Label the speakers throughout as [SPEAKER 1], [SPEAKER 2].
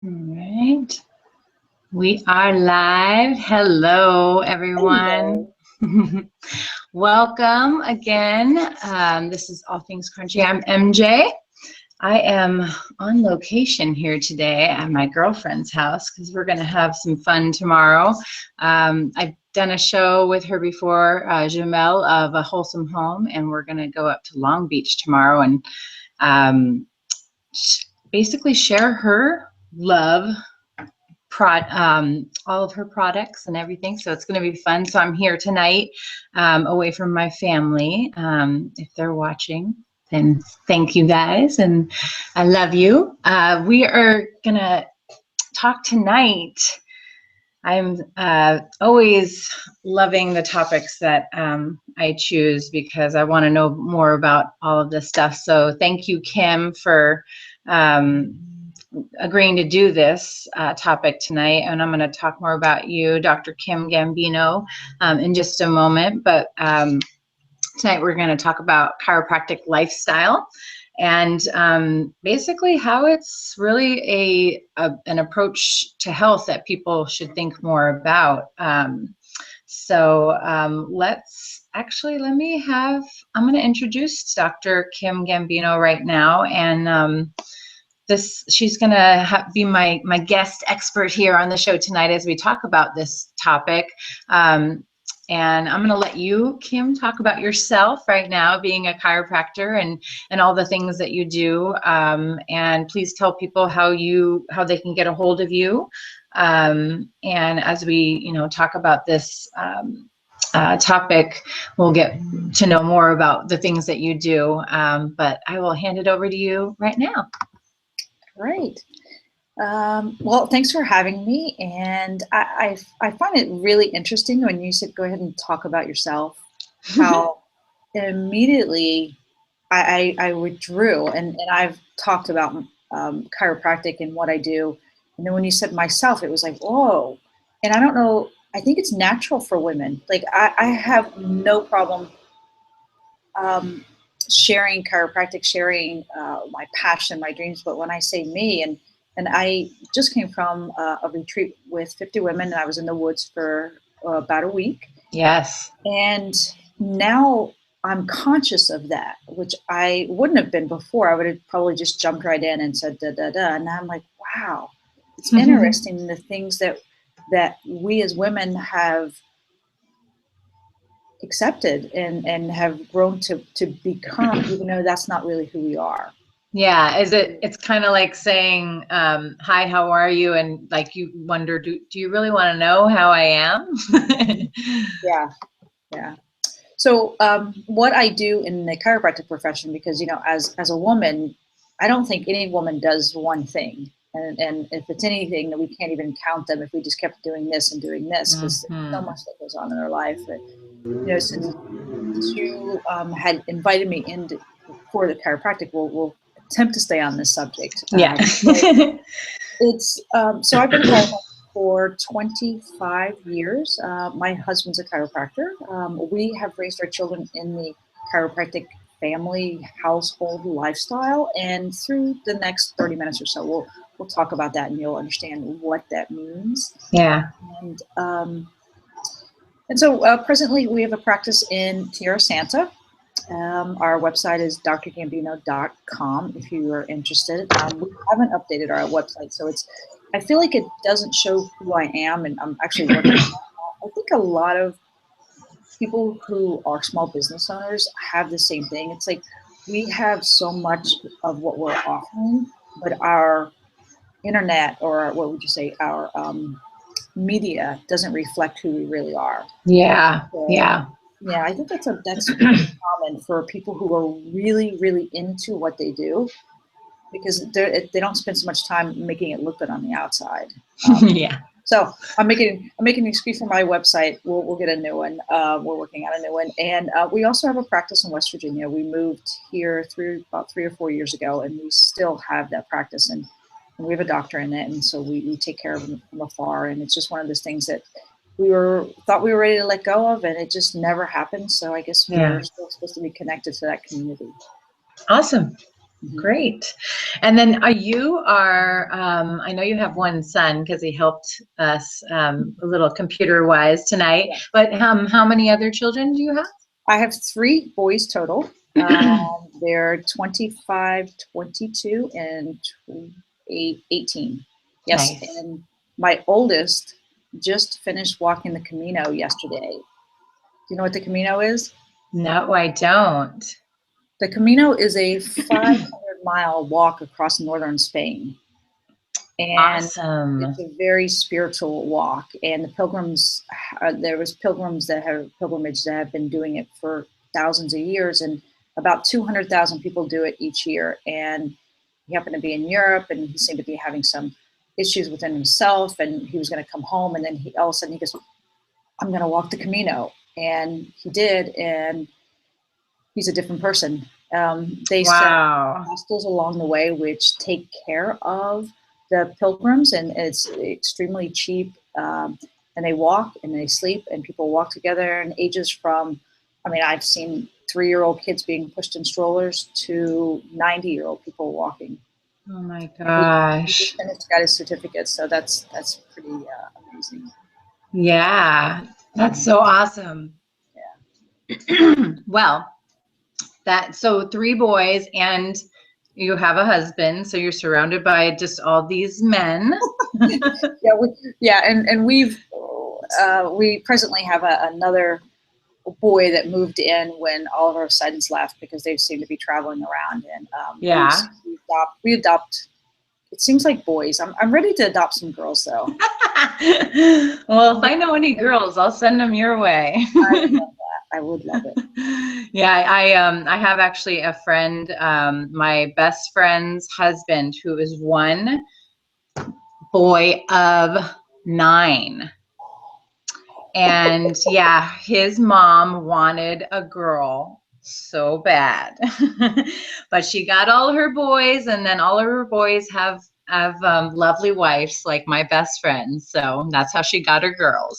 [SPEAKER 1] All right. We are live. Hello, everyone.
[SPEAKER 2] Hello.
[SPEAKER 1] Welcome again. This is All Things Crunchy. I'm MJ. I am on location here today at my girlfriend's house because we're going to have some fun tomorrow. I've done a show with her before, Jamel of A Wholesome Home, and we're going to go up to Long Beach tomorrow and um, basically share her love all of her products and everything. So it's going to be fun. So I'm here tonight, away from my family. If they're watching, then thank you guys, and I love you. We are going to talk tonight. I'm always loving the topics that I choose because I want to know more about all of this stuff. So thank you, Kim, for agreeing to do this topic tonight. And I'm going to talk more about you, Dr. Kim Gambino, in just a moment. But tonight we're going to talk about chiropractic lifestyle and basically how it's really an approach to health that people should think more about. I'm going to introduce Dr. Kim Gambino right now, and she's going to be my guest expert here on the show tonight as we talk about this topic. And I'm going to let you, Kim, talk about yourself right now, being a chiropractor and all the things that you do. And please tell people how they can get a hold of you. And as we, talk about this topic, we'll get to know more about the things that you do. But I will hand it over to you right now.
[SPEAKER 2] Great. Well, thanks for having me. And I find it really interesting when you said go ahead and talk about yourself, how immediately I withdrew. And I've talked about chiropractic and what I do. And then when you said myself, it was like, whoa. And I don't know, I think it's natural for women. Like I have no problem sharing chiropractic, sharing my passion, my dreams. But when I say me, and I just came from a retreat with 50 women, and I was in the woods for about a week.
[SPEAKER 1] Yes.
[SPEAKER 2] And now I'm conscious of that, which I wouldn't have been before. I would have probably just jumped right in and said da da da. And now I'm like, wow, it's interesting the things that we as women have accepted and have grown to become, even though that's not really who we are.
[SPEAKER 1] Yeah, it's kind of like saying, hi, how are you? And like you wonder, do you really want to know how I am?
[SPEAKER 2] Yeah, yeah. So what I do in the chiropractic profession, because as a woman, I don't think any woman does one thing. And if it's anything that we can't even count them if we just kept doing this and doing this, because there's so much that goes on in our life. But, since you had invited me in for the chiropractic, we'll attempt to stay on this subject.
[SPEAKER 1] Yeah.
[SPEAKER 2] It's so I've been a chiropractor for 25 years. My husband's a chiropractor. We have raised our children in the chiropractic family household lifestyle, and through the next 30 minutes or so, we'll talk about that, and you'll understand what that means.
[SPEAKER 1] Yeah.
[SPEAKER 2] And so presently we have a practice in Tierra Santa. Our website is drgambino.com if you are interested. We haven't updated our website, so I feel like it doesn't show who I am, and I'm actually working on that. I think a lot of people who are small business owners have the same thing. It's like we have so much of what we're offering, but our internet, or what would you say, our media doesn't reflect who we really are.
[SPEAKER 1] Yeah.
[SPEAKER 2] So,
[SPEAKER 1] Yeah.
[SPEAKER 2] yeah, I think that's common for people who are really, really into what they do, because they don't spend so much time making it look good on the outside.
[SPEAKER 1] Yeah.
[SPEAKER 2] So I'm making an excuse for my website. We'll get a new one. We're working on a new one, and we also have a practice in West Virginia. We moved here about 3 or 4 years ago, and we still have that practice, and we have a doctor in it, and so we take care of them from afar. And it's just one of those things that thought we were ready to let go of, and it just never happened. So I guess we're still supposed to be connected to that community.
[SPEAKER 1] Awesome. Great. And then you are, I know you have one son because he helped us a little computer wise tonight, but how many other children do you have?
[SPEAKER 2] I have 3 boys total. They're 25, 22, and 18. Yes.
[SPEAKER 1] Nice.
[SPEAKER 2] And my oldest just finished walking the Camino yesterday. Do you know what the Camino is?
[SPEAKER 1] No, I don't.
[SPEAKER 2] The Camino is a 500-mile walk across northern Spain. And
[SPEAKER 1] Awesome.
[SPEAKER 2] it's a very spiritual walk. And the pilgrims, there was pilgrimage that have been doing it for thousands of years, and about 200,000 people do it each year. And he happened to be in Europe, and he seemed to be having some issues within himself, and he was going to come home. And then all of a sudden he goes, I'm going to walk the Camino. And he did, and he's a different person. They set hostels along the way which take care of the pilgrims, and it's extremely cheap. And they walk and they sleep, and people walk together in ages from, I mean, I've seen 3-year-old kids being pushed in strollers to 90-year-old people walking.
[SPEAKER 1] Oh my gosh.
[SPEAKER 2] He just finished, got his certificate, so that's pretty amazing.
[SPEAKER 1] Yeah, that's so awesome.
[SPEAKER 2] Yeah.
[SPEAKER 1] Well, so 3 boys, and you have a husband, so you're surrounded by just all these men.
[SPEAKER 2] And we presently have another boy that moved in when all of our sons left because they seem to be traveling around. And we adopt. It seems like boys. I'm ready to adopt some girls though.
[SPEAKER 1] Well, if I know any girls, I'll send them your way.
[SPEAKER 2] I would love that. I would love it.
[SPEAKER 1] Yeah, I have actually a friend, my best friend's husband, who is one boy of 9. And yeah, his mom wanted a girl so bad, but she got all her boys, and then all of her boys have lovely wives like my best friend. So that's how she got her girls.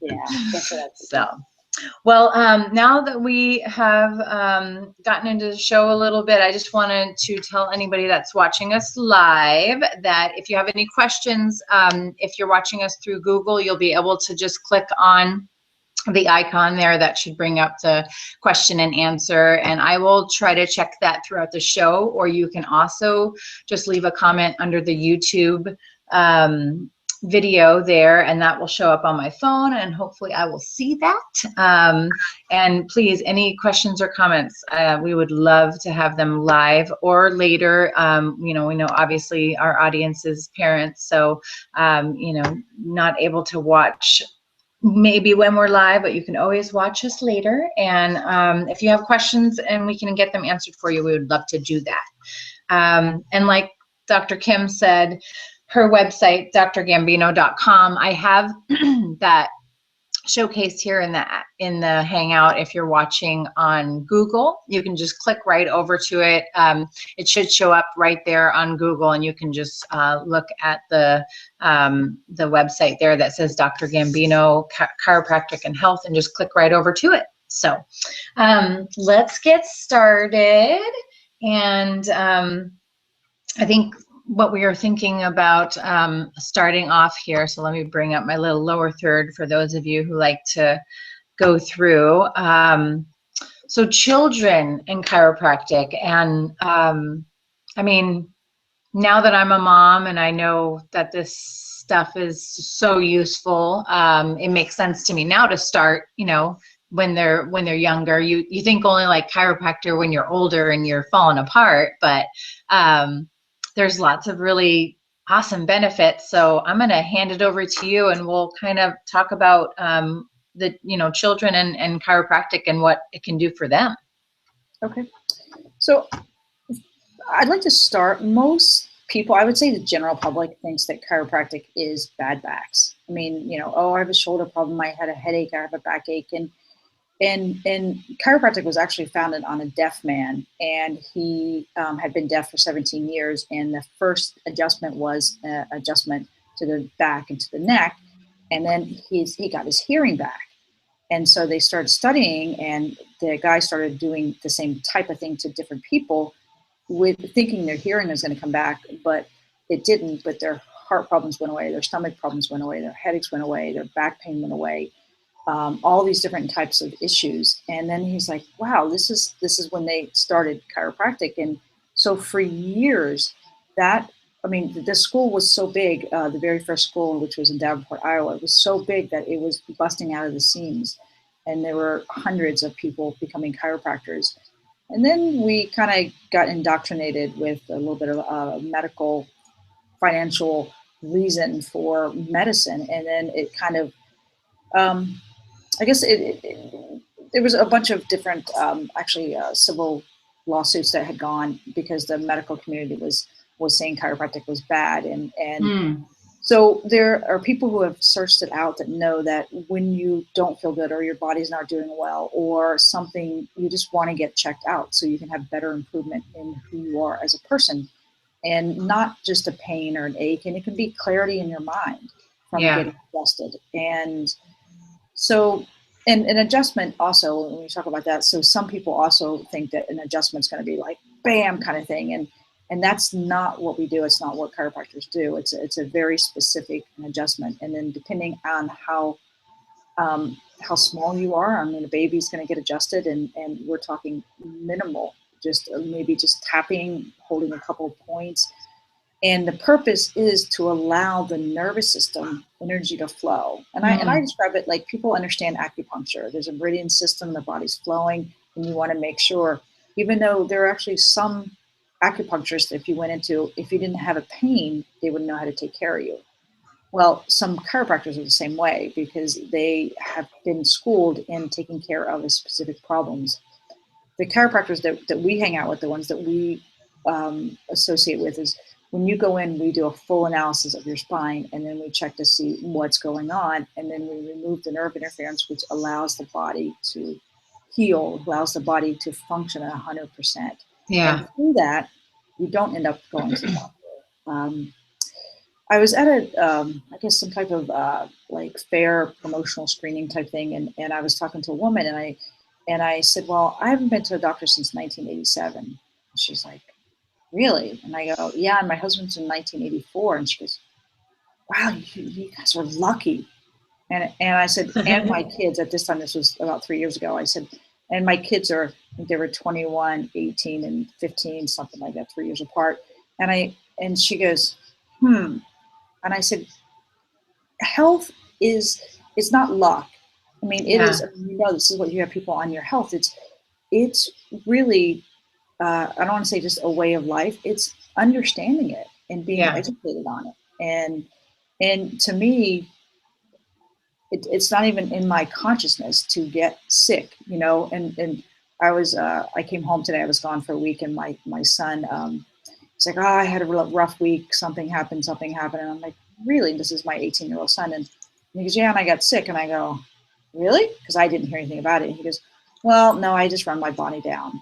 [SPEAKER 2] Yeah, that's what
[SPEAKER 1] so. Well, now that we have gotten into the show a little bit, I just wanted to tell anybody that's watching us live that if you have any questions, if you're watching us through Google, you'll be able to just click on the icon there that should bring up the question and answer, and I will try to check that throughout the show. Or you can also just leave a comment under the YouTube video there, and that will show up on my phone, and hopefully I will see that. And please, any questions or comments, we would love to have them live or later. We know obviously our audience is parents, so not able to watch maybe when we're live, but you can always watch us later. And if you have questions and we can get them answered for you, we would love to do that. And like Dr. Kim said, her website, drgambino.com. I have that showcased here in the Hangout. If you're watching on Google, you can just click right over to it. It should show up right there on Google, and you can just look at the website there that says Dr. Gambino Chiropractic and Health, and just click right over to it. So let's get started. And I think what we are thinking about starting off here, so let me bring up my little lower third for those of you who like to go through. So children in chiropractic, and I mean, now that I'm a mom and I know that this stuff is so useful, it makes sense to me now to start, when they're younger. You think only like chiropractor when you're older and you're falling apart, but there's lots of really awesome benefits. So I'm going to hand it over to you, and we'll kind of talk about the children and chiropractic and what it can do for them.
[SPEAKER 2] Okay. So I'd like to start. Most people, I would say the general public, thinks that chiropractic is bad backs. I mean, I have a shoulder problem, I had a headache, I have a backache, and chiropractic was actually founded on a deaf man, and he had been deaf for 17 years. And the first adjustment was adjustment to the back and to the neck. And then he got his hearing back. And so they started studying, and the guy started doing the same type of thing to different people. with thinking their hearing was going to come back, but it didn't. But their heart problems went away, their stomach problems went away, their headaches went away, their back pain went away, all these different types of issues. And then he's like, wow, this is when they started chiropractic. And so for years, the school was so big, the very first school, which was in Davenport, Iowa, it was so big that it was busting out of the seams. And there were hundreds of people becoming chiropractors. And then we kind of got indoctrinated with a little bit of medical, financial reason for medicine. And then it kind of, I guess there was a bunch of different, civil lawsuits that had gone because the medical community was saying chiropractic was bad. And so there are people who have searched it out that know that when you don't feel good or your body's not doing well or something, you just want to get checked out so you can have better improvement in who you are as a person, and not just a pain or an ache. And it can be clarity in your mind from getting adjusted. And so, and an adjustment also, when we talk about that, so some people also think that an adjustment's going to be like bam kind of thing. And that's not what we do. It's not what chiropractors do. It's a very specific adjustment. And then depending on how small you are, I mean, a baby's going to get adjusted, and we're talking minimal, just maybe just tapping, holding a couple of points. And the purpose is to allow the nervous system energy to flow. And I describe it like people understand acupuncture. There's a meridian system, the body's flowing, and you want to make sure, even though there are actually some acupuncturists, if you went into, if you didn't have a pain, they wouldn't know how to take care of you. Well, some chiropractors are the same way because they have been schooled in taking care of the specific problems. The chiropractors that we hang out with, the ones that we associate with, is when you go in, we do a full analysis of your spine, and then we check to see what's going on, and then we remove the nerve interference, which allows the body to heal, allows the body to function at 100%.
[SPEAKER 1] Yeah.
[SPEAKER 2] And through that, you don't end up going to the doctor. I was at I guess some type of like fair promotional screening type thing, and I was talking to a woman, and I said, well, I haven't been to a doctor since 1987. And she's like, really? And I go, yeah, and my husband's in 1984. And she goes, wow, you guys are lucky. And I said, and my kids, at this time, this was about 3 years ago, I said, and my kids are, I think they were 21, 18, and 15, something like that, 3 years apart. And she goes, And I said, health it's not luck. I mean, it is, this is what you have people on your health. It's really, I don't want to say just a way of life. It's understanding it and being educated on it. And to me, it's not even in my consciousness to get sick, and I came home today, I was gone for a week, and my son, he's like, I had a rough week. Something happened. And I'm like, really? This is my 18-year-old son. And he goes, yeah, and I got sick. And I go, really? Because I didn't hear anything about it. And he goes, well, no, I just run my body down.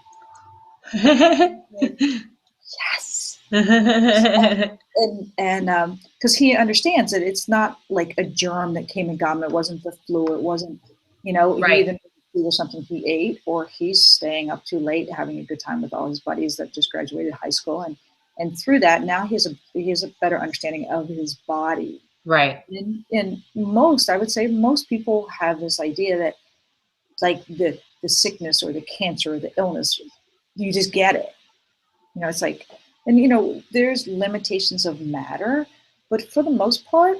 [SPEAKER 2] Yes. and because he understands that it's not like a germ that came and got him. It wasn't the flu. It wasn't, either something he ate, or he's staying up too late having a good time with all his buddies that just graduated high school, and through that now he has a better understanding of his body.
[SPEAKER 1] Right.
[SPEAKER 2] And I would say most people have this idea that like the sickness or the cancer or the illness, you just get it. It's like, and there's limitations of matter, but for the most part,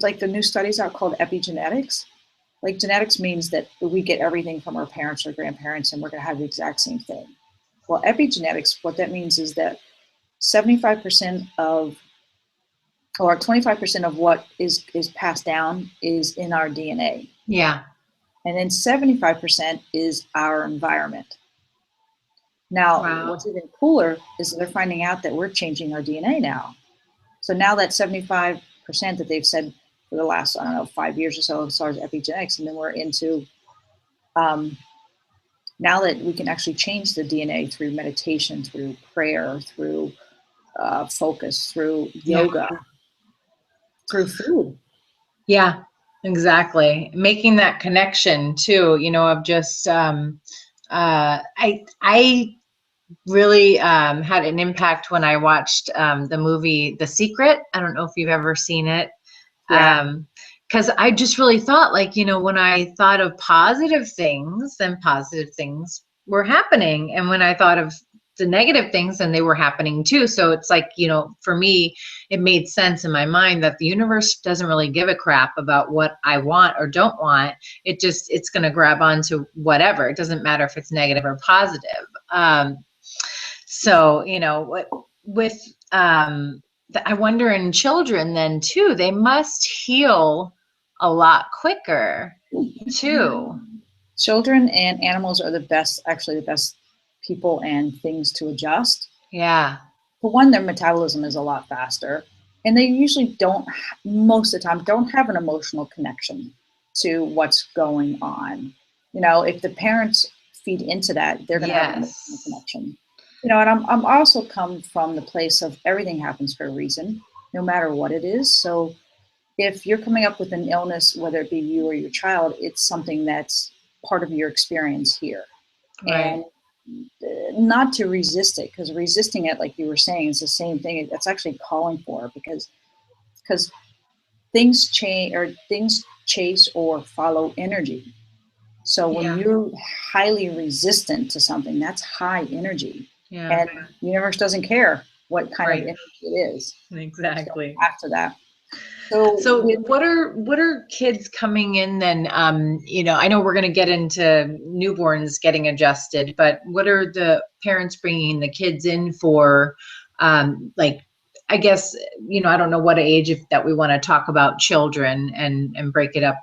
[SPEAKER 2] like the new studies out called epigenetics, like genetics means that we get everything from our parents or grandparents, and we're going to have the exact same thing. Well, epigenetics, what that means is that 75% of, or 25% of what is passed down is in our DNA.
[SPEAKER 1] Yeah.
[SPEAKER 2] And then 75% is our environment. Now, What's even cooler is they're finding out that we're changing our DNA now. So now that 75% that they've said for the last, 5 years or so as far as epigenetics, and then we're into, now that we can actually change the DNA through meditation, through prayer, through focus, through yoga, through food.
[SPEAKER 1] Yeah, exactly. Making that connection too, of just, I really had an impact when I watched the movie The Secret. I don't know if you've ever seen it.
[SPEAKER 2] Yeah.
[SPEAKER 1] Because I just really thought, like, when I thought of positive things, then positive things were happening. And when I thought of the negative things, then they were happening too. So it's like, for me, it made sense in my mind that the universe doesn't really give a crap about what I want or don't want. It's going to grab onto whatever. It doesn't matter if it's negative or positive. So, with, I wonder in children then too, they must heal a lot quicker too.
[SPEAKER 2] Children and animals are actually the best people and things to adjust.
[SPEAKER 1] Yeah.
[SPEAKER 2] For one, their metabolism is a lot faster, and they usually most of the time, don't have an emotional connection to what's going on. If the parents feed into that, they're going to have an emotional
[SPEAKER 1] Yes.
[SPEAKER 2] connection. And I'm also come from the place of everything happens for a reason, no matter what it is. So if you're coming up with an illness, whether it be you or your child, it's something that's part of your experience here.
[SPEAKER 1] Right.
[SPEAKER 2] And not to resist it, because resisting it, like you were saying, is the same thing. It's actually calling for it, because things change, or things chase or follow energy. So when
[SPEAKER 1] Yeah.
[SPEAKER 2] you're highly resistant to something, that's high energy,
[SPEAKER 1] Yeah.
[SPEAKER 2] and the universe doesn't care what kind of
[SPEAKER 1] Right.
[SPEAKER 2] energy it is. So
[SPEAKER 1] Exactly.
[SPEAKER 2] after that, so
[SPEAKER 1] So
[SPEAKER 2] with
[SPEAKER 1] what are kids coming in then? I know we're going to get into newborns getting adjusted, but what are the parents bringing the kids in for? Like, I guess, I don't know what age that we want to talk about children and break it up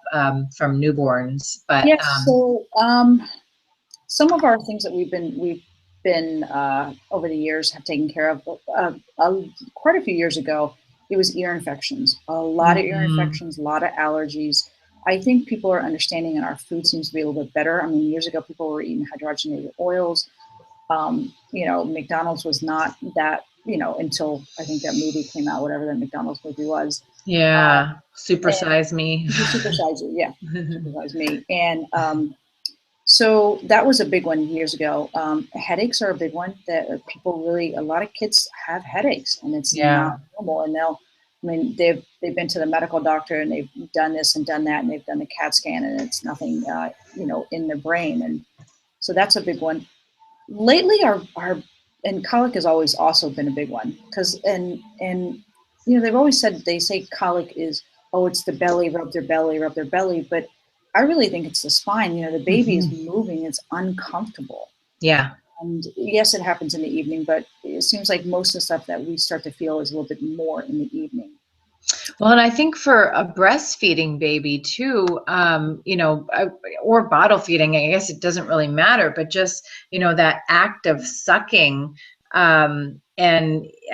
[SPEAKER 1] from newborns, but
[SPEAKER 2] yes, so some of our things that we've been over the years have taken care of. Quite a few years ago, it was ear infections. A lot of ear
[SPEAKER 1] mhm,
[SPEAKER 2] infections, a lot of allergies. I think people are understanding, and our food seems to be a little bit better. I mean, years ago, people were eating hydrogenated oils. McDonald's was not that. Until I think that movie came out, whatever that McDonald's movie was.
[SPEAKER 1] yeah,
[SPEAKER 2] And
[SPEAKER 1] supersize me.
[SPEAKER 2] Supersize You, yeah, Supersize Me, and so that was a big one years ago. Headaches are a big one that a lot of kids have headaches, and it's not
[SPEAKER 1] Yeah,
[SPEAKER 2] normal. And they've been to the medical doctor, and they've done this and done that, and they've done the CAT scan, and it's nothing, in the brain. And so that's a big one. Lately, our and colic has always also been a big one, because and they've always said, they say colic is, oh, it's the belly, rub their belly, but I really think it's the spine. The baby is
[SPEAKER 1] mhm,
[SPEAKER 2] moving, it's uncomfortable.
[SPEAKER 1] yeah.
[SPEAKER 2] And yes, it happens in the evening, but it seems like most of the stuff that we start to feel is a little bit more in the evening.
[SPEAKER 1] Well, and I think for a breastfeeding baby too, or bottle feeding, I guess it doesn't really matter, but just, that act of sucking. And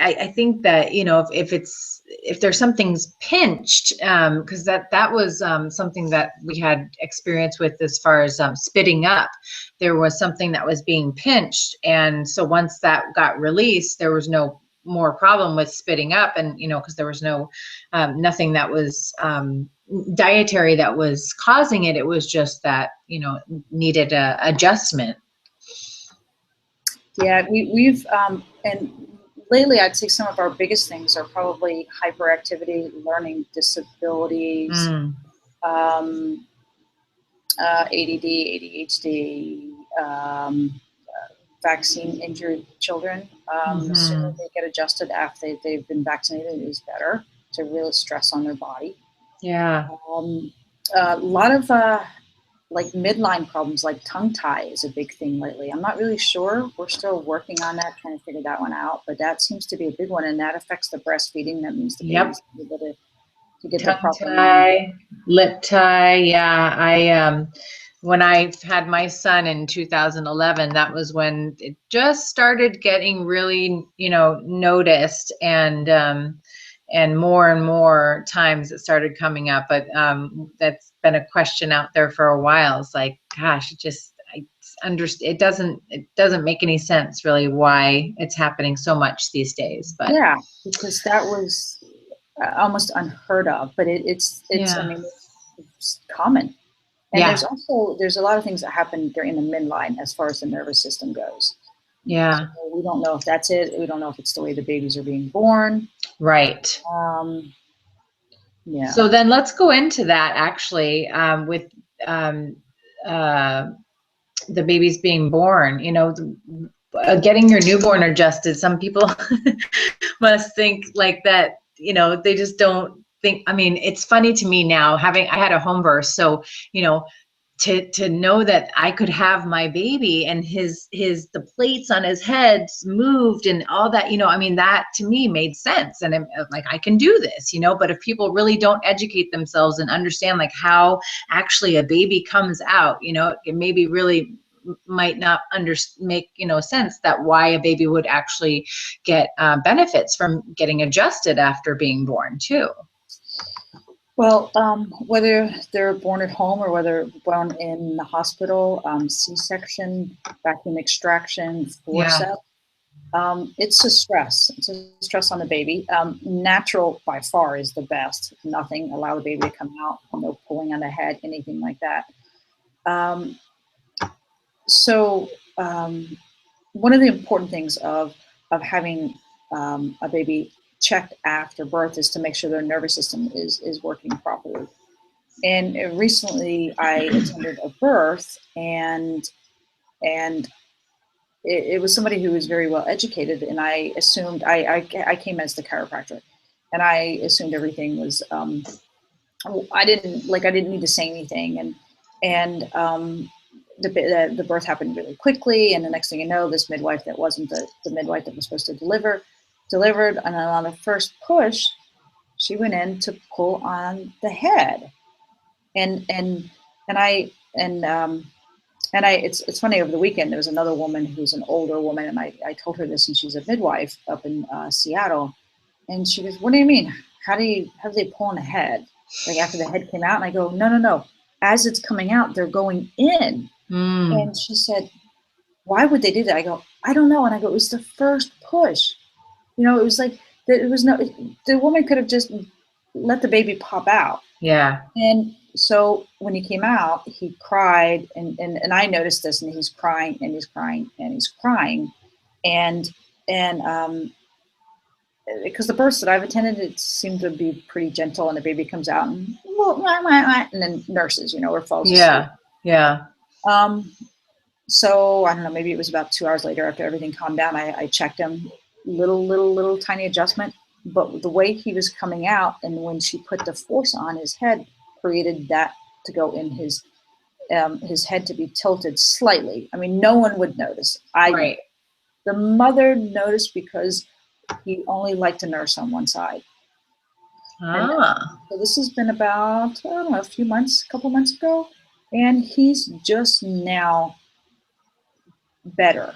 [SPEAKER 1] I think that, if there's something's pinched, because that was something that we had experience with as far as spitting up. There was something that was being pinched. And so once that got released, there was no more problem with spitting up, and because there was nothing that was dietary that was causing it. It was just that needed a adjustment.
[SPEAKER 2] Yeah, we've and lately I'd say some of our biggest things are probably hyperactivity, learning disabilities,
[SPEAKER 1] Mm,
[SPEAKER 2] um, ADD, ADHD, vaccine injured children. The sooner
[SPEAKER 1] hmm.
[SPEAKER 2] they get adjusted after they've been vaccinated is better, to really stress on their body.
[SPEAKER 1] Yeah.
[SPEAKER 2] A lot of like midline problems, like tongue tie is a big thing lately. I'm not really sure. We're still working on that, trying to figure that one out. But that seems to be a big one, and that affects the breastfeeding. That means the
[SPEAKER 1] Yep.
[SPEAKER 2] baby's able to get the
[SPEAKER 1] Tongue
[SPEAKER 2] proper amount.
[SPEAKER 1] tie, lip tie. Yeah. When I had my son in 2011, that was when it just started getting really, noticed, and more times it started coming up. But that's been a question out there for a while. It's like, gosh, I understand. It doesn't make any sense really why it's happening so much these days. But
[SPEAKER 2] Yeah, because that was almost unheard of. But it's I
[SPEAKER 1] yeah,
[SPEAKER 2] mean, it's common. And
[SPEAKER 1] yeah,
[SPEAKER 2] there's a lot of things that happen during the midline as far as the nervous system goes.
[SPEAKER 1] Yeah.
[SPEAKER 2] So we don't know if that's it. We don't know if it's the way the babies are being born.
[SPEAKER 1] Right.
[SPEAKER 2] Yeah.
[SPEAKER 1] So then let's go into that actually, with um, uh, the babies being born, getting your newborn adjusted. Some people must think like that, they just don't think. I mean, it's funny to me now, I had a home birth. So, to know that I could have my baby and the plates on his head moved and all that, I mean, that to me made sense. And I'm like, I can do this, but if people really don't educate themselves and understand like how actually a baby comes out, it maybe really might not make sense that why a baby would actually get benefits from getting adjusted after being born too.
[SPEAKER 2] Well, whether they're born at home or whether born in the hospital, C-section, vacuum extraction, forceps, it's a stress. It's a stress on the baby. Natural by far is the best. Nothing, allow the baby to come out, no pulling on the head, anything like that. So one of the important things of having a baby checked after birth is to make sure their nervous system is working properly. And recently I attended a birth, and it was somebody who was very well educated, and I assumed I came as the chiropractor, and I assumed everything was I didn't need to say anything, and the birth happened really quickly, and the next thing you know, this midwife that wasn't the midwife that was supposed to delivered, and then on the first push, she went in to pull on the head, and it's funny, over the weekend there was another woman who's an older woman, and I told her this, and she's a midwife up in Seattle, and she goes, "What do you mean? How do they pull on the head? Like after the head came out?" And I go, No. As it's coming out, they're going in. And she said, "Why would they do that?" I go, "I don't know." And I go, "It was the first push. It was like the woman could have just let the baby pop out."
[SPEAKER 1] Yeah.
[SPEAKER 2] And so when he came out, he cried, and I noticed this, and he's crying and he's crying and he's crying, and because the births that I've attended, it seemed to be pretty gentle, and the baby comes out and then nurses, or falls asleep.
[SPEAKER 1] Yeah.
[SPEAKER 2] So I don't know, maybe it was about 2 hours later after everything calmed down, I checked him, little tiny adjustment, but the way he was coming out, and when she put the force on his head, created that to go in his head to be tilted slightly. I mean, no one would notice.
[SPEAKER 1] Right.
[SPEAKER 2] The mother noticed because he only liked to nurse on one side. And so this has been about, I don't know, a couple months ago, and he's just now better.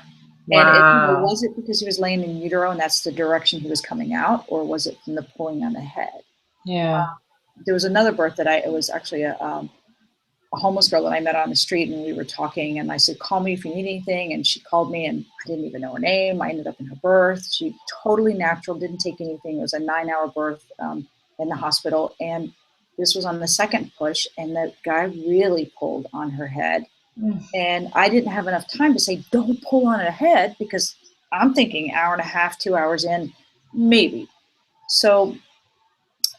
[SPEAKER 1] Wow.
[SPEAKER 2] And was it because he was laying in utero and that's the direction he was coming out, or was it from the pulling on the head?
[SPEAKER 1] Yeah.
[SPEAKER 2] There was another birth it was actually a homeless girl that I met on the street, and we were talking, and I said, "Call me if you need anything." And she called me, and I didn't even know her name. I ended up in her birth. She totally natural, didn't take anything. It was a 9-hour birth in the hospital. And this was on the second push, and the guy really pulled on her head. And I didn't have enough time to say, "Don't pull on her head," because I'm thinking hour and a half, 2 hours in, maybe. So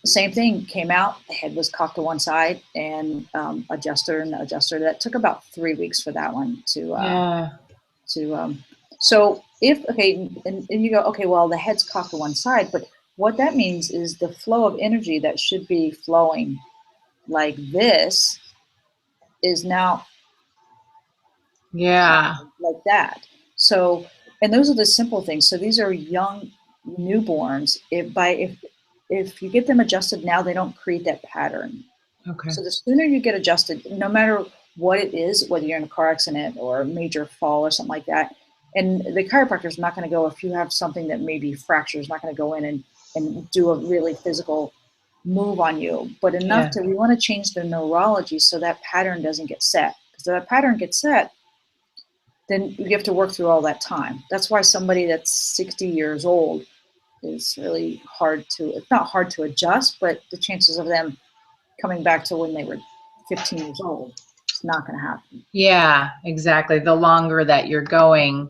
[SPEAKER 2] same thing, came out, the head was cocked to one side, and adjuster. That took about 3 weeks for that one to so and you go, okay, well, the head's cocked to one side, but what that means is the flow of energy that should be flowing like this is now like that. So, and those are the simple things. So these are young newborns. If you get them adjusted now, they don't create that pattern.
[SPEAKER 1] Okay.
[SPEAKER 2] So the sooner you get adjusted, no matter what it is, whether you're in a car accident or a major fall or something like that, and the chiropractor is not going to go, if you have something that maybe fractures, not going to go in and do a really physical move on you, but enough we want to change the neurology so that pattern doesn't get set. Because if that pattern gets set, then you have to work through all that time. That's why somebody that's 60 years old is really it's not hard to adjust, but the chances of them coming back to when they were 15 years old, it's not going to happen.
[SPEAKER 1] Yeah, exactly. The longer that you're going,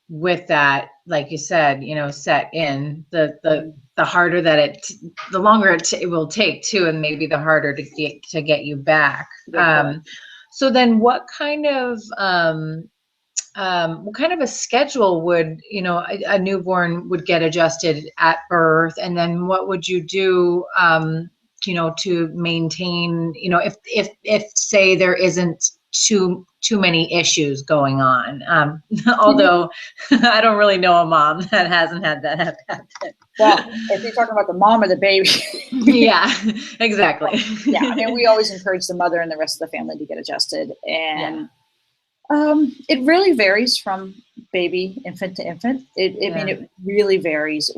[SPEAKER 1] with that, like you said, set in, the harder that the longer it will take too, and maybe the harder to get you back. So then what kind of a schedule would, a newborn would get adjusted at birth? And then what would you do, to maintain, if say there isn't too many issues going on? Although I don't really know a mom that hasn't had that happen.
[SPEAKER 2] Well, if you're talking about the mom or the baby.
[SPEAKER 1] Yeah, exactly.
[SPEAKER 2] Yeah, I mean, we always encourage the mother and the rest of the family to get adjusted. And it really varies from baby, infant to infant. I mean, it really varies.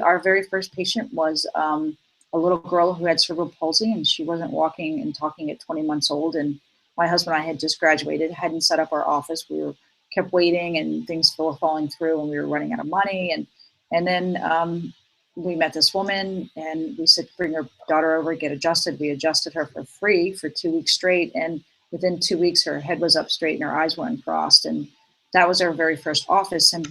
[SPEAKER 2] Our very first patient was a little girl who had cerebral palsy, and she wasn't walking and talking at 20 months old. And my husband and I had just graduated, hadn't set up our office. We kept waiting, and things were falling through, and we were running out of money. And then we met this woman, and we said, bring her daughter over, get adjusted. We adjusted her for free for 2 weeks straight. And within 2 weeks, her head was up straight and her eyes weren't crossed. And that was our very first office. And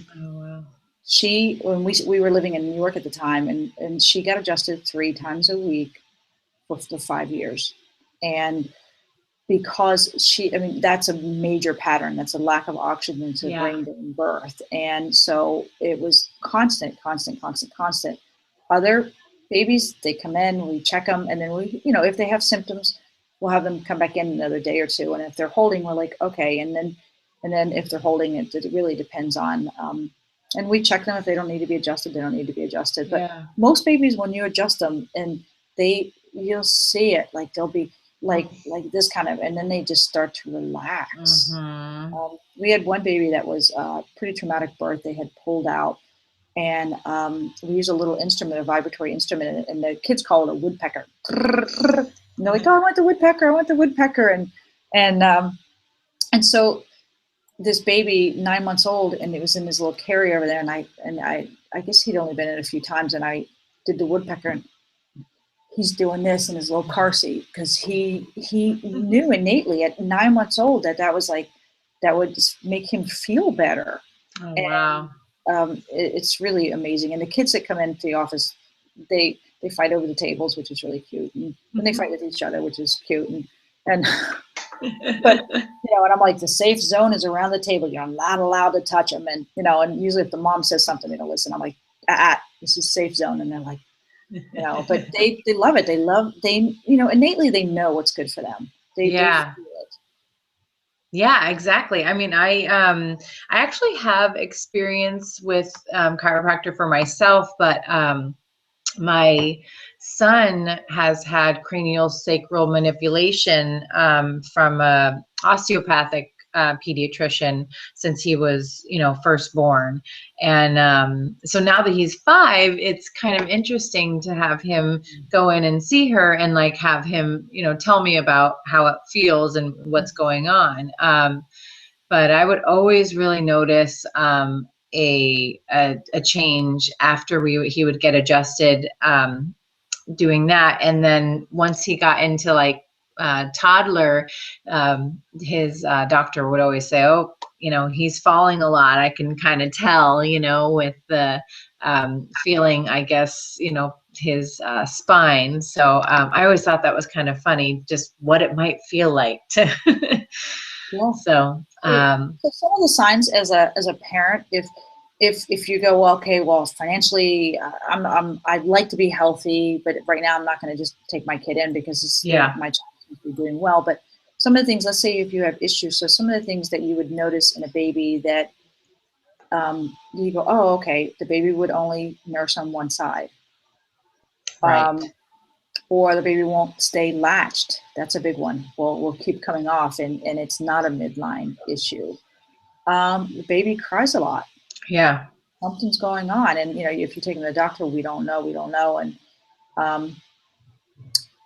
[SPEAKER 2] when we were living in New York at the time, and she got adjusted 3 times a week for 5 years. And because that's a major pattern. That's a lack of oxygen to the brain during birth. And so it was constant. Other babies, they come in, we check them, and then we, if they have symptoms, we'll have them come back in another day or two. And if they're holding, we're like, okay. And then if they're holding, it really depends on, and we check them. If they don't need to be adjusted, they don't need to be adjusted. But most babies, when you adjust them, and you'll see it, like they'll be like this kind of, and then they just start to relax. We had one baby that was a pretty traumatic birth. They had pulled out. And we use a little instrument, a vibratory instrument, and the kids call it a woodpecker. And they're like, "Oh, I want the woodpecker." And so this baby, 9 months old, and it was in this little carrier over there. And I guess he'd only been in a few times, and I did the woodpecker, and he's doing this in his little car seat because he knew innately at 9 months old that was like, that would make him feel better.
[SPEAKER 1] Oh, wow.
[SPEAKER 2] It's really amazing. And the kids that come into the office, they fight over the tables, which is really cute. And they fight with each other, which is cute. And but, and I'm like, the safe zone is around the table. You're not allowed to touch them. And, and usually if the mom says something, they don't listen. I'm like, this is safe zone. And they're like, but they love it. Innately they know what's good for them. They feel it.
[SPEAKER 1] Yeah, exactly. I mean, I actually have experience with chiropractor for myself, but my son has had cranial sacral manipulation from a osteopathic pediatrician since he was, first born. And so now that he's 5, it's kind of interesting to have him go in and see her and like have him, tell me about how it feels and what's going on. But I would always really notice a change after he would get adjusted doing that. And then once he got into like toddler, his doctor would always say, oh, he's falling a lot. I can kind of tell, with the feeling, I guess, his spine. So I always thought that was kind of funny, just what it might feel like to So
[SPEAKER 2] some of the signs as a parent, if you go, well, okay, well, financially, I'd like to be healthy, but right now I'm not going to just take my kid in because my child must be doing well. But some of the things, let's say if you have issues, so some of the things that you would notice in a baby that you go, oh, okay, the baby would only nurse on one side.
[SPEAKER 1] Right.
[SPEAKER 2] Or the baby won't stay latched. That's a big one. Will keep coming off, and it's not a midline issue. The baby cries a lot.
[SPEAKER 1] Yeah.
[SPEAKER 2] Something's going on. And, if you're taking the doctor, we don't know. And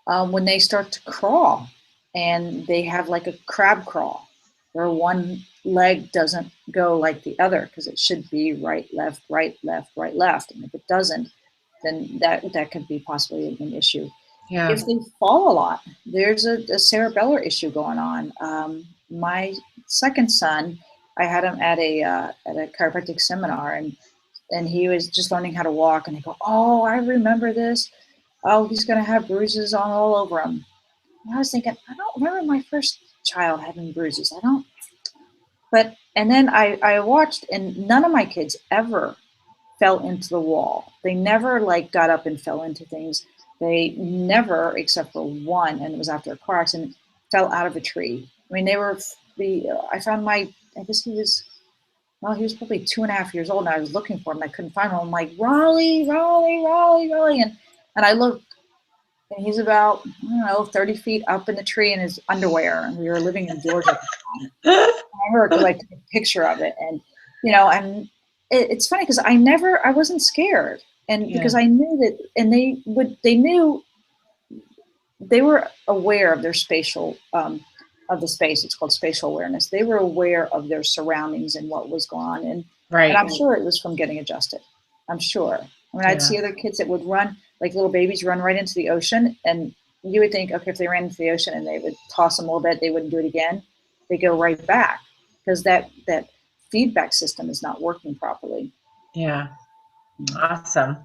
[SPEAKER 2] when they start to crawl and they have like a crab crawl where one leg doesn't go like the other, because it should be right, left, right, left, right, left. And if it doesn't, then that could be possibly an issue. Yeah. If they fall a lot, there's a cerebellar issue going on. My second son I had him at a chiropractic seminar, and he was just learning how to walk, and I go, oh, I remember this. Oh, he's going to have bruises all over him. And I was thinking, I don't remember my first child having bruises. I don't. But, and then I watched, and none of my kids ever fell into the wall. They never like got up and fell into things. They never, except for one, and it was after a car accident, fell out of a tree. I mean, I found I guess he was probably 2.5 years old, and I was looking for him. I couldn't find him. I'm like, Raleigh, Raleigh, Raleigh, Raleigh. And I looked, and he's about, I don't know, 30 feet up in the tree in his underwear. And we were living in Georgia at the time. I remember because I took a picture of it. And, and it's funny because I wasn't scared. And because I knew that, and they were aware of their spatial, of the space. It's called spatial awareness. They were aware of their surroundings and what was going on. And I'm sure it was from getting adjusted. I'm sure. I mean, I'd see other kids that would run, like little babies run right into the ocean. And you would think, okay, if they ran into the ocean and they would toss them a little bit, they wouldn't do it again. They go right back because that feedback system is not working properly.
[SPEAKER 1] Yeah. Awesome.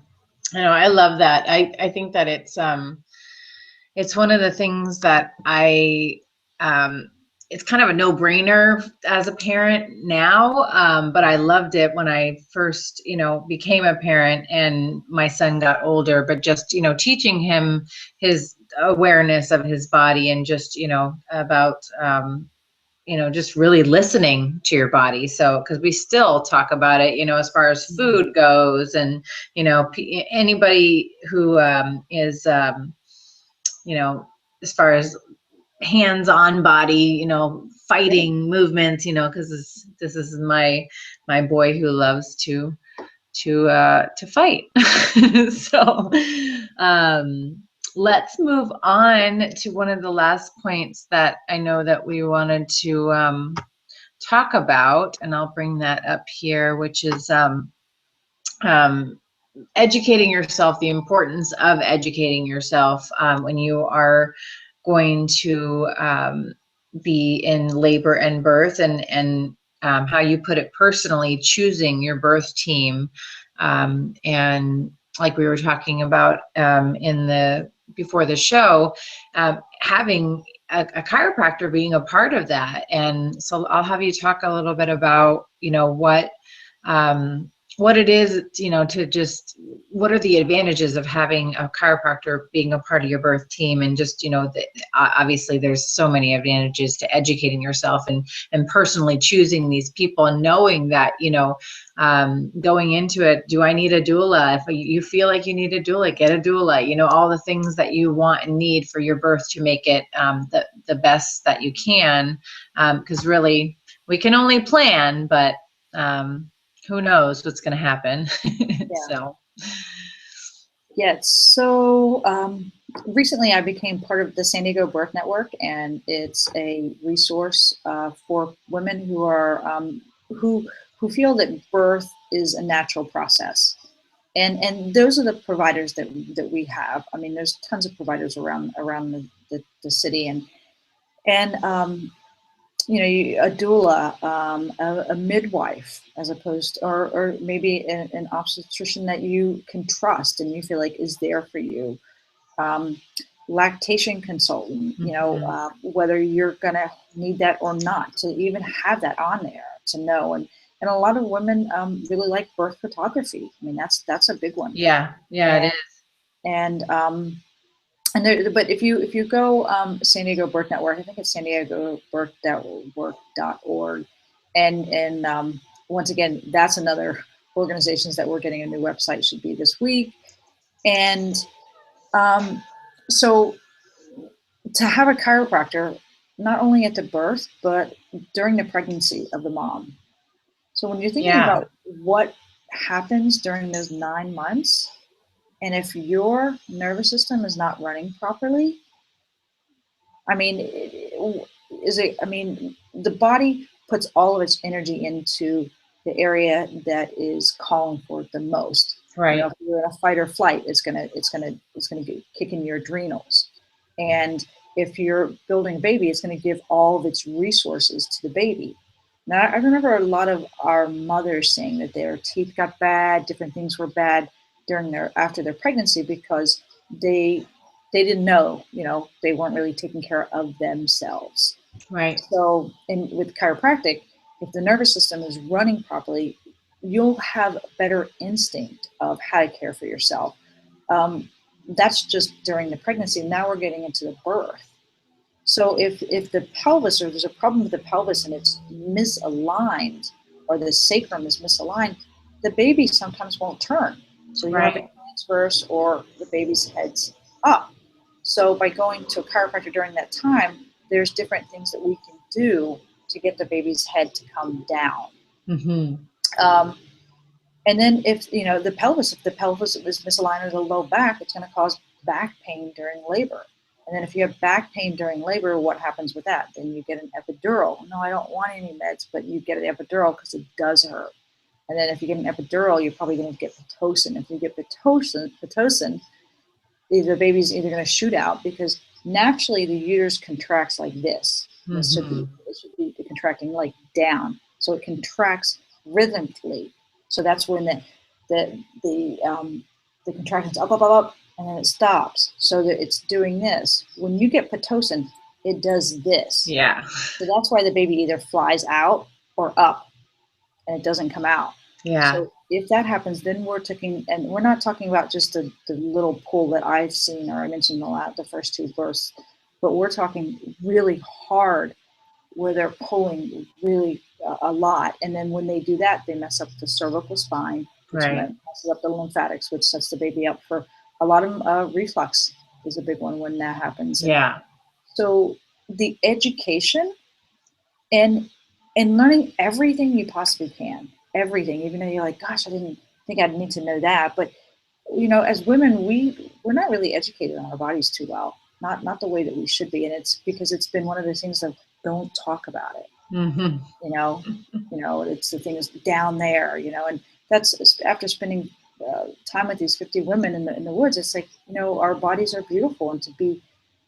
[SPEAKER 1] I love that. I think that it's one of the things that it's kind of a no-brainer as a parent now, but I loved it when I first, became a parent and my son got older, but just, teaching him his awareness of his body and just, about, just really listening to your body. So, because we still talk about it, as far as food goes, and, anybody who is, as far as hands-on body, fighting movements, because this is my boy who loves to fight. So let's move on to one of the last points that I know that we wanted to talk about, and I'll bring that up here, which is educating yourself, the importance of educating yourself when you are going to be in labor and birth, and how you put it personally, choosing your birth team, and like we were talking about before the show, having a chiropractor being a part of that. And so I'll have you talk a little bit about what it is, to just, what are the advantages of having a chiropractor being a part of your birth team, and just, obviously there's so many advantages to educating yourself and personally choosing these people, and knowing that, going into it, do I need a doula? If you feel like you need a doula, get a doula, all the things that you want and need for your birth to make it the best that you can, because really we can only plan, but who knows what's going to happen.
[SPEAKER 2] Yeah. So recently I became part of the San Diego Birth Network, and it's a resource for women who are who feel that birth is a natural process. And those are the providers that we have. I mean, there's tons of providers around the city, and a doula, a midwife, as opposed to, or maybe an obstetrician that you can trust and you feel like is there for you. Lactation consultant, whether you're going to need that or not, to even have that on there to know. And a lot of women really like birth photography. I mean, that's a big one.
[SPEAKER 1] Yeah, it is.
[SPEAKER 2] And but if you go San Diego Birth Network, I think it's San Diego birth.org, and once again, that's another organizations that we're getting a new website, should be this week. And so to have a chiropractor, not only at the birth, but during the pregnancy of the mom. So when you're thinking about what happens during those 9 months, and if your nervous system is not running properly, I mean, the body puts all of its energy into the area that is calling for it the most.
[SPEAKER 1] Right.
[SPEAKER 2] If you're in a fight or flight, it's gonna kick in your adrenals. And if you're building a baby, it's gonna give all of its resources to the baby. Now, I remember a lot of our mothers saying that their teeth got bad, different things were bad after their pregnancy because they didn't know, they weren't really taking care of themselves.
[SPEAKER 1] Right.
[SPEAKER 2] So, with chiropractic, if the nervous system is running properly, you'll have a better instinct of how to care for yourself. That's just during the pregnancy. Now we're getting into the birth. So if the pelvis, or there's a problem with the pelvis and it's misaligned, or the sacrum is misaligned, the baby sometimes won't turn. So you have a transverse, or the baby's head's up. So by going to a chiropractor during that time, there's different things that we can do to get the baby's head to come down.
[SPEAKER 1] Mm-hmm.
[SPEAKER 2] And then if the pelvis is misaligned with the low back, it's going to cause back pain during labor. And then if you have back pain during labor, what happens with that? Then you get an epidural. No, I don't want any meds, but you get an epidural because it does hurt. And then if you get an epidural, you're probably going to get Pitocin. If you get Pitocin, the baby's either going to shoot out, because naturally the uterus contracts like this. Mm-hmm. It should be contracting like down. So it contracts rhythmically. So that's when the contractions up, and then it stops. So that it's doing this. When you get Pitocin, it does this.
[SPEAKER 1] Yeah.
[SPEAKER 2] So that's why the baby either flies out or up, and it doesn't come out.
[SPEAKER 1] Yeah.
[SPEAKER 2] So if that happens, then we're not talking about just the little pull that I've seen, or I mentioned the first two births, but we're talking really hard where they're pulling really a lot. And then when they do that, they mess up the cervical spine, which messes up the lymphatics, which sets the baby up for a lot of reflux is a big one when that happens.
[SPEAKER 1] Yeah.
[SPEAKER 2] So the education and learning everything you possibly can, everything, even though you're like, gosh, I didn't think I'd need to know that. But, as women, we're not really educated on our bodies too well, not the way that we should be. And it's because it's been one of those things of don't talk about it.
[SPEAKER 1] Mm-hmm.
[SPEAKER 2] It's the thing is down there, and that's after spending time with these 50 women in the woods. It's like, our bodies are beautiful, and to be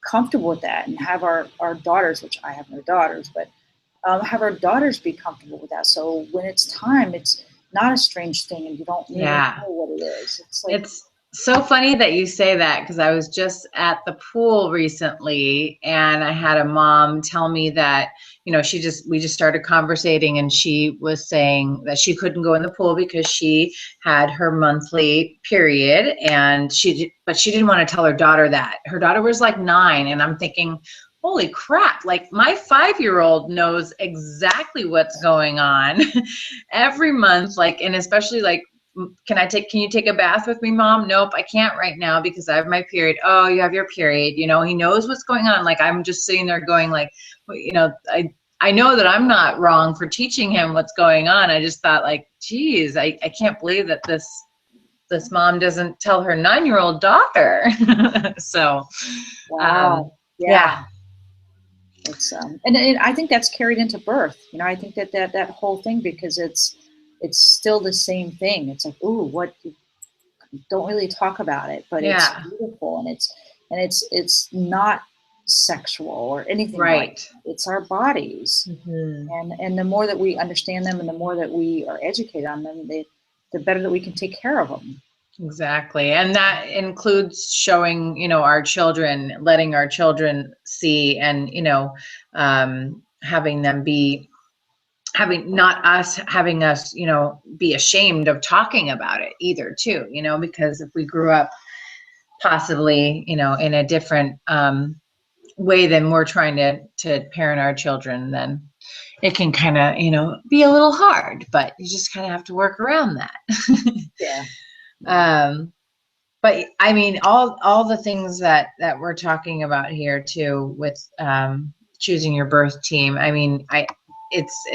[SPEAKER 2] comfortable with that and have our daughters, which I have no daughters, but have our daughters be comfortable with that. So when it's time, it's not a strange thing, and you don't really know what it is.
[SPEAKER 1] It's so funny that you say that, because I was just at the pool recently, and I had a mom tell me that, we just started conversating, and she was saying that she couldn't go in the pool because she had her monthly period, but she didn't want to tell her daughter that. Her daughter was like 9, and I'm thinking, holy crap, like my 5-year-old knows exactly what's going on every month, and especially can you take a bath with me, Mom? Nope, I can't right now because I have my period. Oh, you have your period. He knows what's going on. I'm just sitting there going I know that I'm not wrong for teaching him what's going on. I just thought geez, I can't believe that this mom doesn't tell her 9-year-old daughter. So,
[SPEAKER 2] wow.
[SPEAKER 1] Yeah.
[SPEAKER 2] It's and I think that's carried into birth. I think that whole thing, because it's still the same thing. It's like, ooh, what? Don't really talk about it, but it's beautiful, and it's not sexual or anything.
[SPEAKER 1] Right.
[SPEAKER 2] It's our bodies, and the more that we understand them, and the more that we are educated on them, the better that we can take care of them.
[SPEAKER 1] Exactly. And that includes showing, our children, letting our children see, and, having them having us, be ashamed of talking about it either too, because if we grew up possibly, in a different way than we're trying to parent our children, then it can kind of, be a little hard, but you just kind of have to work around that.
[SPEAKER 2] Yeah.
[SPEAKER 1] But I mean, all the things that we're talking about here too, with choosing your birth team. I mean, it's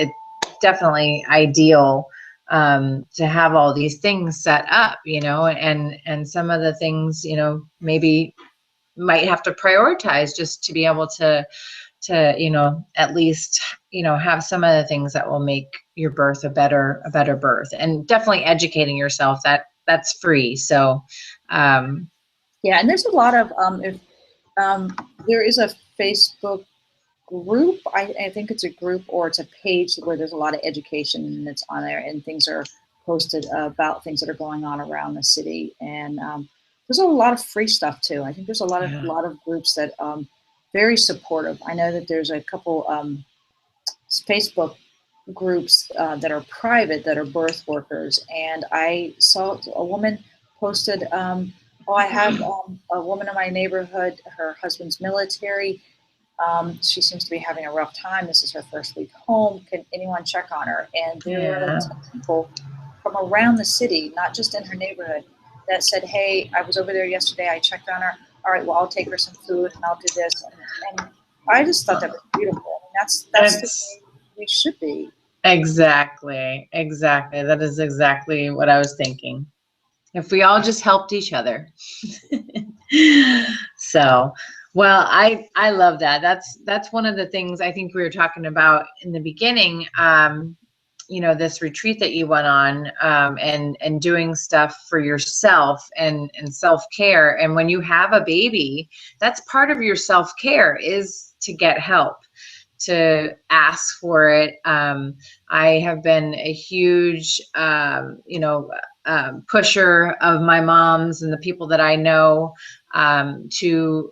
[SPEAKER 1] definitely ideal to have all these things set up, and some of the things, maybe might have to prioritize just to be able to at least, have some of the things that will make your birth a better birth, and definitely educating yourself that's free. So,
[SPEAKER 2] yeah. And there's a lot of, there is a Facebook group. I think it's a group, or it's a page where there's a lot of education that's on there, and things are posted about things that are going on around the city. And there's a lot of free stuff too. I think there's a lot of groups that very supportive. I know that there's a couple Facebook groups that are private, that are birth workers, and I saw a woman posted, I have a woman in my neighborhood, her husband's military. She seems to be having a rough time. This is her first week home. Can anyone check on her? And there were like 10 people from around the city, not just in her neighborhood, that said, hey, I was over there yesterday. I checked on her. All right, well, I'll take her some food and I'll do this. And I just thought that was beautiful. I mean, that's the way we should be.
[SPEAKER 1] Exactly. That is exactly what I was thinking. If we all just helped each other. So, well, I love that. That's one of the things I think we were talking about in the beginning. This retreat that you went on, and doing stuff for yourself and self-care. And when you have a baby, that's part of your self-care, is to get help, to ask for it. I have been a huge, pusher of my moms and the people that I know, to,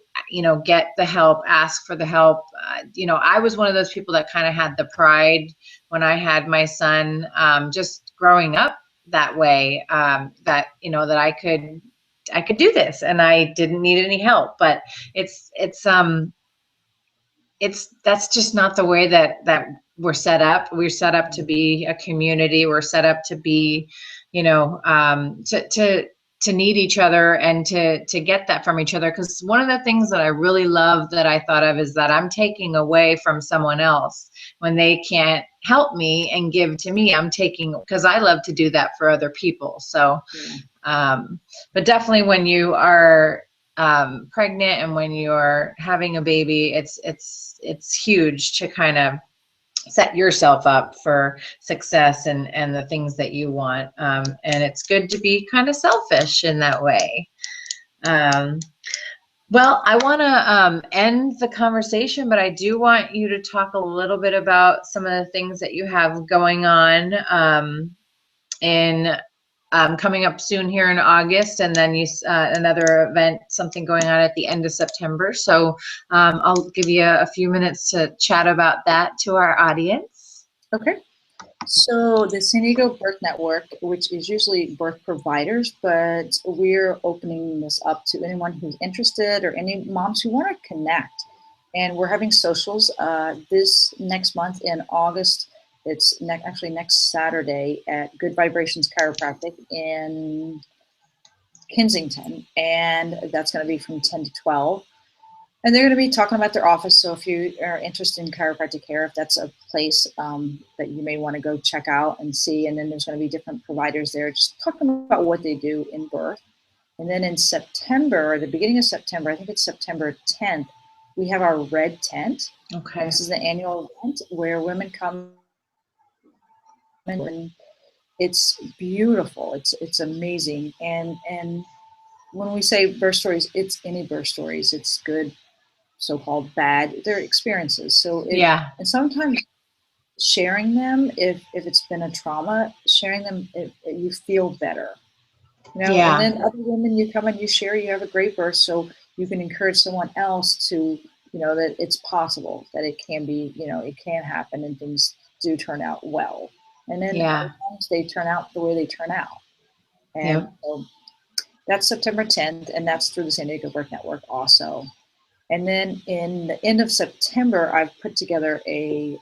[SPEAKER 1] get the help, ask for the help. I was one of those people that kind of had the pride when I had my son, just growing up that way, that I could do this and I didn't need any help. But that's just not the way that we're set up. We're set up to be a community. We're set up to be, to need each other and to get that from each other. Because one of the things that I really love that I thought of is that I'm taking away from someone else when they can't help me and give to me. I'm taking, because I love to do that for other people. So, but definitely when you are pregnant and when you're having a baby, it's huge to kind of set yourself up for success and the things that you want. And it's good to be kind of selfish in that way. Well, I want to end the conversation, but I do want you to talk a little bit about some of the things that you have going on in coming up soon here in August, and then another event, something going on at the end of September. So I'll give you a few minutes to chat about that to our audience.
[SPEAKER 2] Okay. So the San Diego Birth Network, which is usually birth providers, but we're opening this up to anyone who's interested or any moms who want to connect. And we're having socials this next month in August. It's actually next Saturday at Good Vibrations Chiropractic in Kensington. And that's going to be from 10 to 12. And they're going to be talking about their office. So if you are interested in chiropractic care, if that's a place that you may want to go check out and see. And then there's going to be different providers there just talking about what they do in birth. And then in September, the beginning of September, I think it's September 10th, we have our red tent.
[SPEAKER 1] Okay.
[SPEAKER 2] And this is the annual event where women come and it's beautiful. It's amazing. And when we say birth stories, it's any birth stories. It's good, so-called bad, they're experiences. So and sometimes sharing them, if it's been a trauma, sharing them, you feel better. And then other women, you come and you share, you have a great birth, so you can encourage someone else to, that it's possible, that it can be, it can happen, and things do turn out well. And then other times they turn out the way they turn out. And so that's September 10th, and that's through the San Diego Birth Network also. And then in the end of September, I've put together a,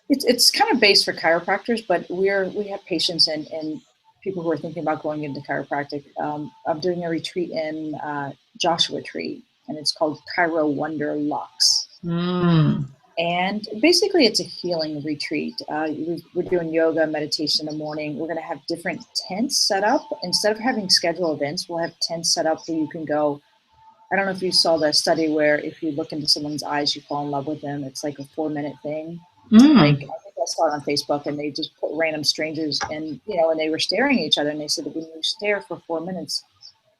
[SPEAKER 2] it's kind of based for chiropractors, but we have patients and people who are thinking about going into chiropractic. I'm doing a retreat in Joshua Tree, and it's called Chiro Wonder Lux. And basically it's a healing retreat. We're doing yoga, meditation in the morning. We're going to have different tents set up. Instead of having scheduled events, we'll have tents set up where you can go. I don't know if you saw the study where if you look into someone's eyes, you fall in love with them. It's like a 4-minute thing. Like, I think I saw it on Facebook, and they just put random strangers and they were staring at each other, and they said that when you stare for 4 minutes,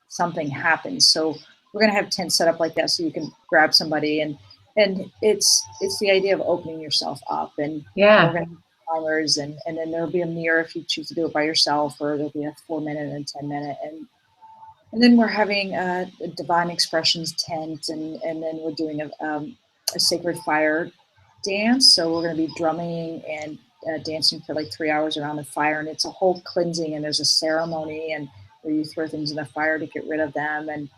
[SPEAKER 2] something happens. So we're going to have tents set up like that so you can grab somebody. And and it's the idea of opening yourself up, and we're going to have timers, and then there'll be a mirror if you choose to do it by yourself, or there'll be a 4-minute and 10-minute, and then we're having a divine expressions tent, and then we're doing a sacred fire dance. So we're going to be drumming and dancing for like 3 hours around the fire, and it's a whole cleansing, and there's a ceremony and where you throw things in the fire to get rid of them, and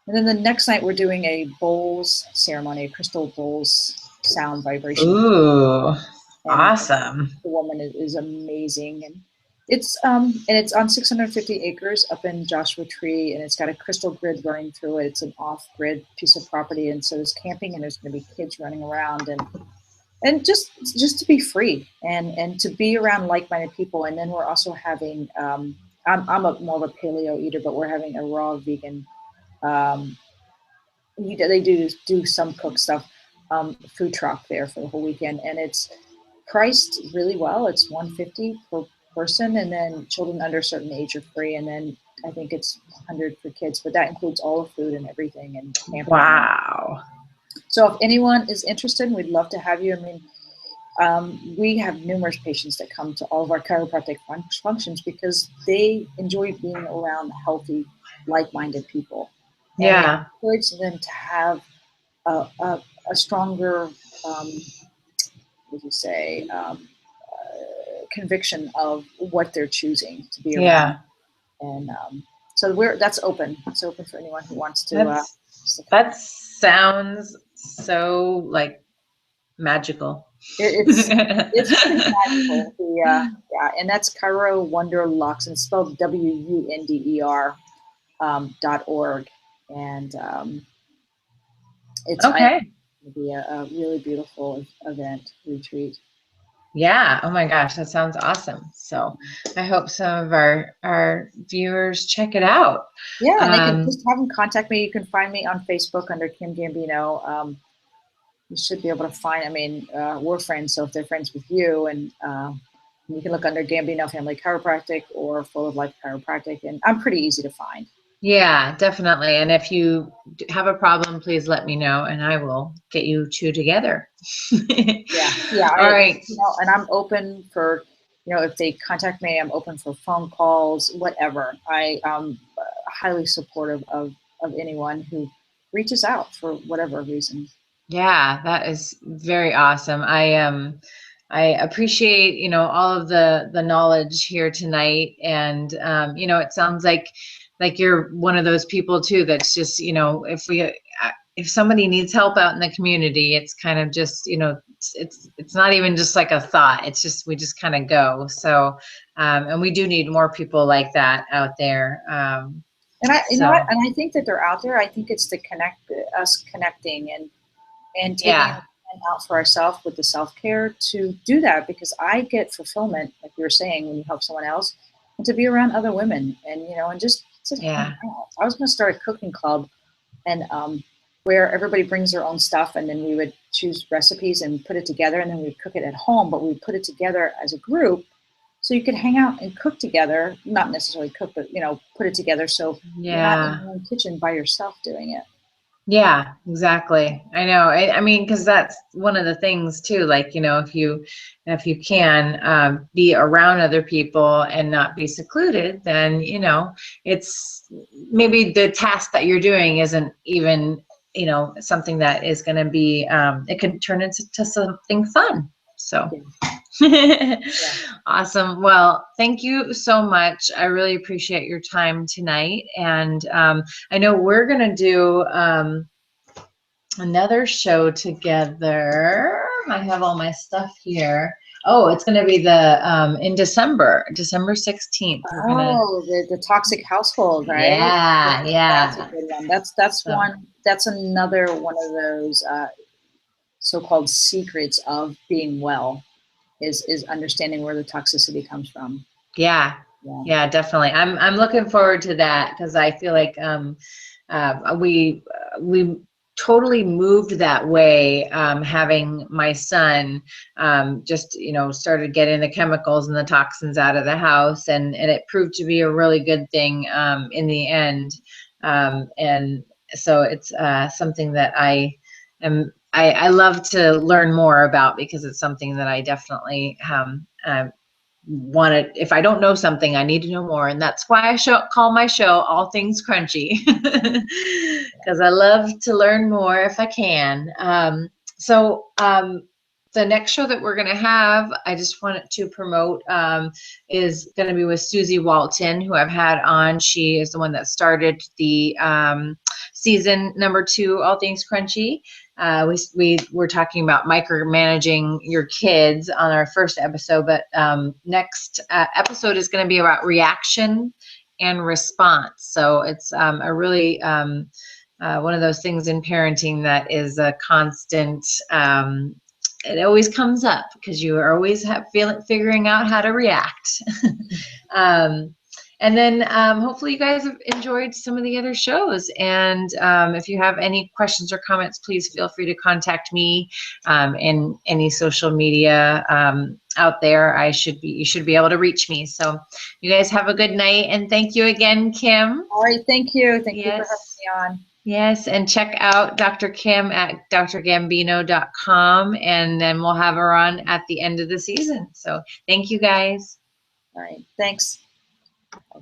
[SPEAKER 2] then the next night we're doing a bowls ceremony, a crystal bowls sound vibration.
[SPEAKER 1] Ooh,
[SPEAKER 2] and
[SPEAKER 1] awesome!
[SPEAKER 2] The woman is amazing, and it's on 650 acres up in Joshua Tree, and it's got a crystal grid running through it. It's an off-grid piece of property, and so there's camping, and there's going to be kids running around, and just to be free and to be around like-minded people. And then we're also having I'm more of a paleo eater, but we're having a raw vegan. They do some cook stuff, food truck there for the whole weekend, and it's priced really well. It's $150 per person, and then children under a certain age are free, and then I think it's $100 for kids, but that includes all the food and everything. And camping.
[SPEAKER 1] Wow!
[SPEAKER 2] So if anyone is interested, we'd love to have you. I mean, we have numerous patients that come to all of our chiropractic functions because they enjoy being around healthy, like-minded people. And it encourages them to have a stronger, conviction of what they're choosing to be around. And so that's open. It's open for anyone who wants to.
[SPEAKER 1] That sounds so like magical.
[SPEAKER 2] It's pretty magical. Yeah, and that's Chiro Wonderlux, and spelled WUNDER .org, and it's going to be a really beautiful event retreat.
[SPEAKER 1] Yeah. Oh my gosh, that sounds awesome. So I hope some of our viewers check it out.
[SPEAKER 2] Yeah, and they can just have them contact me. You can find me on Facebook under Kim Gambino. You should be able to find. I mean, we're friends, so if they're friends with you, and you can look under Gambino Family Chiropractic or Full of Life Chiropractic, and I'm pretty easy to find.
[SPEAKER 1] Yeah, definitely. And if you have a problem, please let me know, and I will get you two together.
[SPEAKER 2] Yeah.
[SPEAKER 1] All right.
[SPEAKER 2] And I'm open for, if they contact me, I'm open for phone calls, whatever. I am highly supportive of anyone who reaches out for whatever reason.
[SPEAKER 1] Yeah, that is very awesome. I appreciate, all of the knowledge here tonight. And, it sounds like you're one of those people too, that's just, if somebody needs help out in the community, it's kind of just, it's not even just like a thought. It's just, we just kind of go. So, and we do need more people like that out there.
[SPEAKER 2] And I think that they're out there. I think it's us connecting and taking time out for ourselves with the self-care to do that, because I get fulfillment, like you were saying, when you help someone else, and to be around other women, and and just hang out. I was going to start a cooking club, and where everybody brings their own stuff, and then we would choose recipes and put it together, and then we'd cook it at home, but we'd put it together as a group so you could hang out and cook together, not necessarily cook, but put it together so you're not in your own kitchen by yourself doing it.
[SPEAKER 1] Yeah, exactly. I know. I mean, because that's one of the things too. Like, if you can be around other people and not be secluded, then it's maybe the task that you're doing isn't even something that is going to be. It can turn into something fun. So. Awesome. Well, thank you so much. I really appreciate your time tonight. And I know we're going to do another show together. I have all my stuff here. Oh, it's going to be in December 16th.
[SPEAKER 2] The toxic household, right?
[SPEAKER 1] Yeah.
[SPEAKER 2] That's a good one. That's another one of those so-called secrets of being well. Is understanding where the toxicity comes from.
[SPEAKER 1] Yeah, definitely. I'm looking forward to that, because I feel like we totally moved that way, having my son just started getting the chemicals and the toxins out of the house, and it proved to be a really good thing in the end, and so it's something that I I love to learn more about, because it's something that I definitely want to. If I don't know something, I need to know more, and that's why I call my show All Things Crunchy, because I love to learn more if I can. The next show that we're going to have, I just wanted to promote, is going to be with Susie Walton, who I've had on. She is the one that started the season number 2, All Things Crunchy. We were talking about micromanaging your kids on our first episode, but next episode is going to be about reaction and response. So it's a really one of those things in parenting that is a constant. It always comes up because you are always figuring out how to react. And then hopefully you guys have enjoyed some of the other shows. And if you have any questions or comments, please feel free to contact me in any social media out there. You should be able to reach me. So you guys have a good night, and thank you again, Kim.
[SPEAKER 2] All right, thank you. Thank you for having me on.
[SPEAKER 1] Yes, and check out Dr. Kim at drgambino.com, and then we'll have her on at the end of the season. So thank you, guys.
[SPEAKER 2] All right, thanks. Bye.